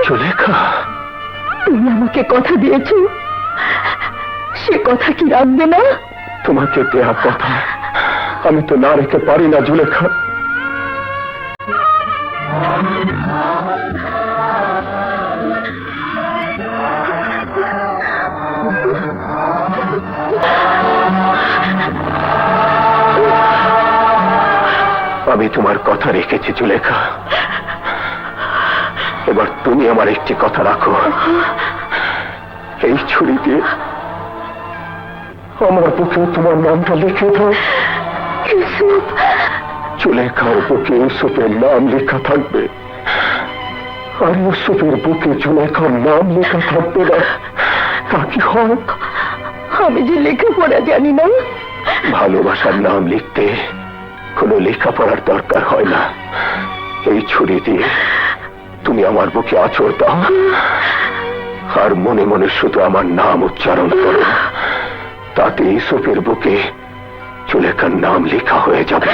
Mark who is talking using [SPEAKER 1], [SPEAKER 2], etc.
[SPEAKER 1] সুলেখা,
[SPEAKER 2] তুমি আমাকে কথা দিয়েছো, সে কথা কি রাখবে না?
[SPEAKER 1] তোমাকে দেয়া কথা আমি তো না রেখে পারি না জুলেখা। আমি তোমার কথা রেখেছি জুলেখা, এবার তুমি আমার একটি কথা রাখো। এই ছুরি দিয়ে আমার বুকে তোমার নামটা লিখে দাও।
[SPEAKER 2] ইউসুফ,
[SPEAKER 1] জুলেখার বুকে ইউসুফের নাম লেখা থাকবে, আর ইউসুফের বুকে জুলেখার নাম লেখা থাকবে না। তা কি হয়?
[SPEAKER 2] আমি যে লেখাপড়া জানি না।
[SPEAKER 1] ভালোবাসার নাম লিখতে কোনো লেখাপড়ার দরকার হয় না। এই ছুরি দিয়ে তুমি আমার বুকে আঁচড় দাও, আর মনে মনে শুধু আমার নাম উচ্চারণ করো। তাতে ইউসুফের বুকে জুলেখার নাম লেখা হয়ে যাবে।